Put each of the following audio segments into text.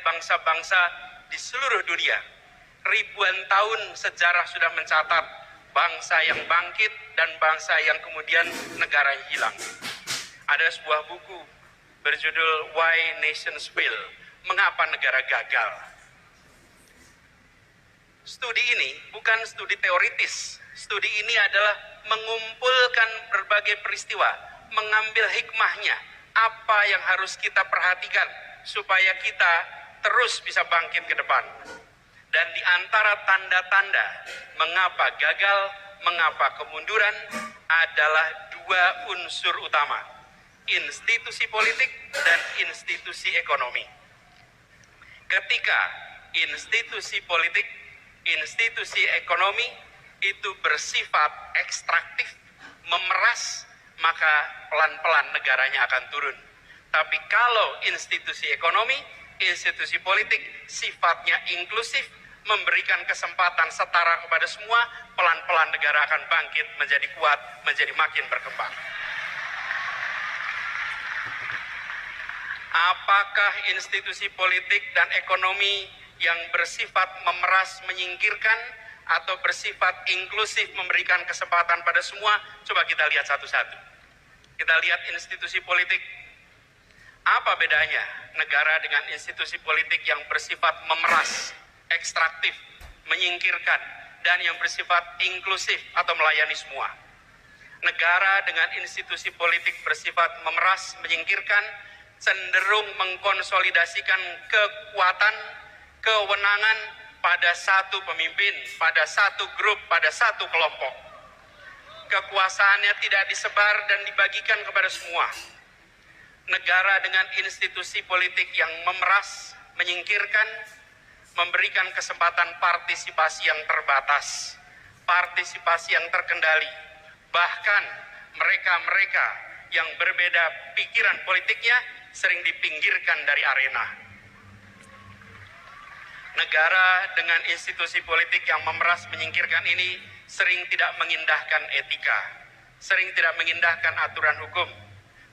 bangsa-bangsa di seluruh dunia. Ribuan tahun sejarah sudah mencatat bangsa yang bangkit dan bangsa yang kemudian negara yang hilang. Ada sebuah buku berjudul Why Nations Fail, Mengapa Negara Gagal. Studi ini bukan studi teoritis. Studi ini adalah mengumpulkan berbagai peristiwa, mengambil hikmahnya, apa yang harus kita perhatikan supaya kita terus bisa bangkit ke depan. Dan di antara tanda-tanda mengapa gagal, mengapa kemunduran adalah dua unsur utama, institusi politik dan institusi ekonomi. Ketika institusi politik, institusi ekonomi itu bersifat ekstraktif, memeras, maka pelan-pelan negaranya akan turun. Tapi kalau institusi ekonomi, institusi politik sifatnya inklusif, memberikan kesempatan setara kepada semua, pelan-pelan negara akan bangkit menjadi kuat, menjadi makin berkembang. Apakah institusi politik dan ekonomi yang bersifat memeras, menyingkirkan, atau bersifat inklusif, memberikan kesempatan pada semua? Coba kita lihat satu-satu. Kita lihat institusi politik. Apa bedanya negara dengan institusi politik yang bersifat memeras, ekstraktif, menyingkirkan, dan yang bersifat inklusif atau melayani semua? Negara dengan institusi politik bersifat memeras, menyingkirkan, cenderung mengkonsolidasikan kekuatan, kewenangan pada satu pemimpin, pada satu grup, pada satu kelompok. Kekuasaannya tidak disebar dan dibagikan kepada semua. Negara dengan institusi politik yang memeras, menyingkirkan, memberikan kesempatan partisipasi yang terbatas, partisipasi yang terkendali. Bahkan mereka-mereka yang berbeda pikiran politiknya sering dipinggirkan dari arena. Negara dengan institusi politik yang memeras, menyingkirkan ini sering tidak mengindahkan etika, sering tidak mengindahkan aturan hukum.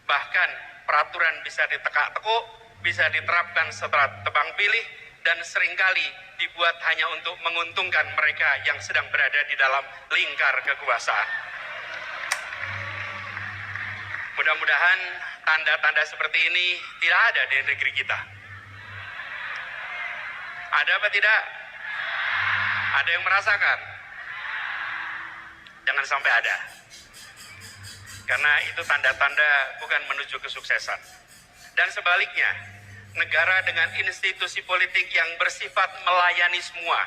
Bahkan peraturan bisa ditekak-tekuk, bisa diterapkan setelah tebang pilih, dan seringkali dibuat hanya untuk menguntungkan mereka yang sedang berada di dalam lingkar kekuasaan. Mudah-mudahan tanda-tanda seperti ini tidak ada di negeri kita. Ada apa tidak? Ada yang merasakan? Jangan sampai ada. Karena itu tanda-tanda bukan menuju kesuksesan. Dan sebaliknya, negara dengan institusi politik yang bersifat melayani semua,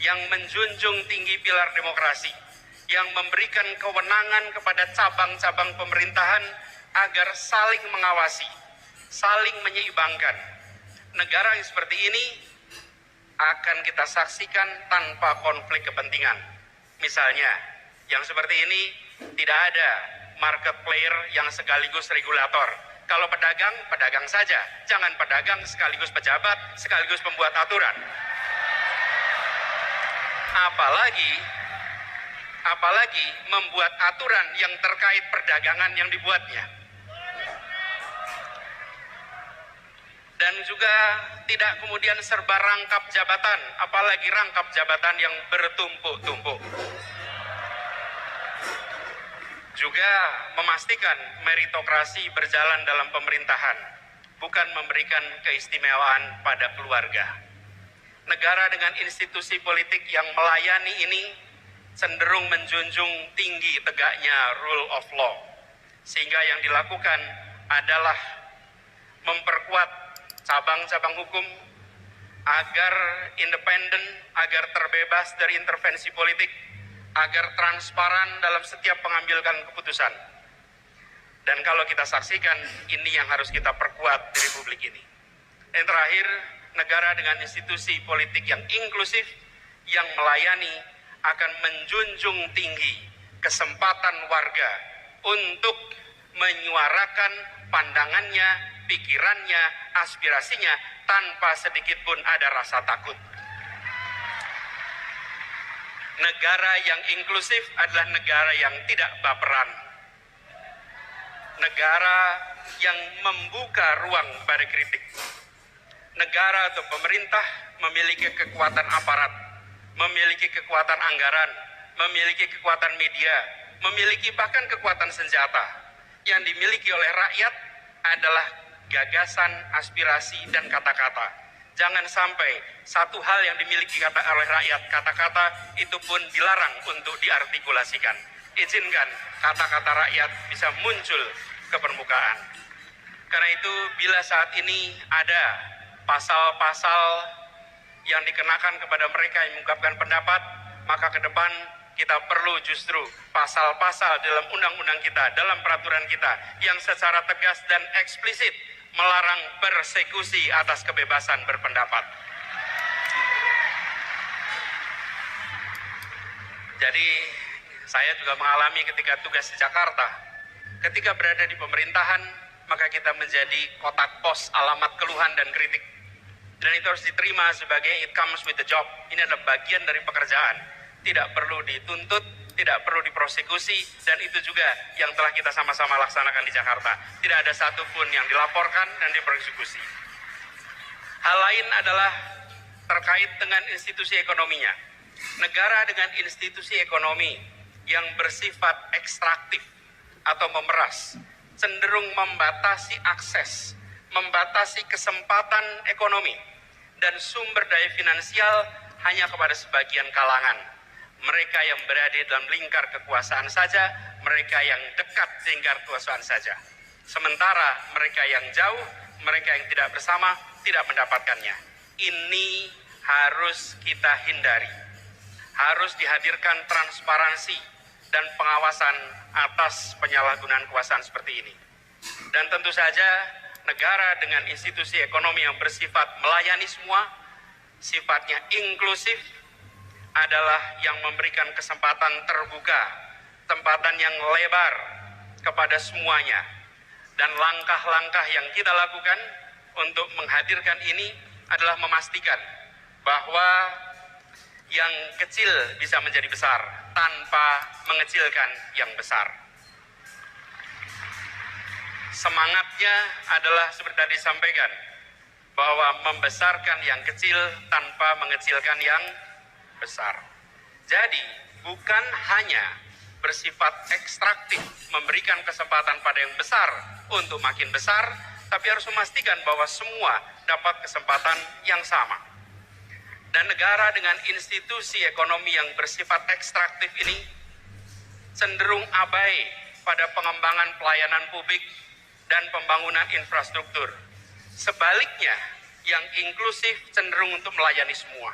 yang menjunjung tinggi pilar demokrasi, yang memberikan kewenangan kepada cabang-cabang pemerintahan agar saling mengawasi, saling menyeimbangkan. Negara yang seperti ini akan kita saksikan tanpa konflik kepentingan. Misalnya, yang seperti ini tidak ada market player yang sekaligus regulator. Kalau pedagang, pedagang saja. Jangan pedagang sekaligus pejabat, sekaligus pembuat aturan. Apalagi membuat aturan yang terkait perdagangan yang dibuatnya. Dan juga tidak kemudian serba rangkap jabatan, apalagi rangkap jabatan yang bertumpuk-tumpuk. Juga memastikan meritokrasi berjalan dalam pemerintahan, bukan memberikan keistimewaan pada keluarga. Negara dengan institusi politik yang melayani ini cenderung menjunjung tinggi tegaknya rule of law, sehingga yang dilakukan adalah memperkuat cabang-cabang hukum agar independen, agar terbebas dari intervensi politik, agar transparan dalam setiap pengambilan keputusan. Dan kalau kita saksikan, ini yang harus kita perkuat di Republik ini. Yang terakhir, negara dengan institusi politik yang inklusif, yang melayani, akan menjunjung tinggi kesempatan warga untuk menyuarakan pandangannya, pikirannya, aspirasinya tanpa sedikit pun ada rasa takut. Negara yang inklusif adalah negara yang tidak baperan. Negara yang membuka ruang pada kritik. negara atau pemerintah memiliki kekuatan aparat, memiliki kekuatan anggaran, memiliki kekuatan media, memiliki bahkan kekuatan senjata. Yang dimiliki oleh rakyat adalah gagasan, aspirasi, dan kata-kata. Jangan sampai satu hal yang dimiliki oleh rakyat, kata-kata itu pun dilarang untuk diartikulasikan. Izinkan kata-kata rakyat bisa muncul ke permukaan. Karena itu bila saat ini ada pasal-pasal yang dikenakan kepada mereka yang mengungkapkan pendapat, maka ke depan kita perlu justru pasal-pasal dalam undang-undang kita, dalam peraturan kita yang secara tegas dan eksplisit melarang persekusi atas kebebasan berpendapat. Jadi saya juga mengalami ketika tugas di Jakarta, ketika berada di pemerintahan, maka kita menjadi kotak pos alamat keluhan dan kritik. Dan itu harus diterima sebagai it comes with the job. Ini adalah bagian dari pekerjaan. Tidak perlu dituntut, tidak perlu diprosekusi, dan itu juga yang telah kita sama-sama laksanakan di Jakarta. Tidak ada satupun yang dilaporkan dan dipersekusi. Hal lain adalah terkait dengan institusi ekonominya. Negara dengan institusi ekonomi yang bersifat ekstraktif atau memeras, cenderung membatasi akses, membatasi kesempatan ekonomi, dan sumber daya finansial hanya kepada sebagian kalangan. Mereka yang berada dalam lingkar kekuasaan saja, mereka yang dekat lingkar kekuasaan saja. Sementara mereka yang jauh, mereka yang tidak bersama, tidak mendapatkannya. Ini harus kita hindari. Harus dihadirkan transparansi dan pengawasan atas penyalahgunaan kekuasaan seperti ini. Dan tentu saja negara dengan institusi ekonomi yang bersifat melayani semua, sifatnya inklusif, adalah yang memberikan kesempatan terbuka, kesempatan yang lebar kepada semuanya. Dan langkah-langkah yang kita lakukan untuk menghadirkan ini adalah memastikan bahwa yang kecil bisa menjadi besar tanpa mengecilkan yang besar. Semangatnya adalah seperti tadi disampaikan, bahwa membesarkan yang kecil tanpa mengecilkan yang besar. Jadi bukan hanya bersifat ekstraktif memberikan kesempatan pada yang besar untuk makin besar, tapi harus memastikan bahwa semua dapat kesempatan yang sama. Dan negara dengan institusi ekonomi yang bersifat ekstraktif ini cenderung abai pada pengembangan pelayanan publik dan pembangunan infrastruktur. Sebaliknya, yang inklusif cenderung untuk melayani semua.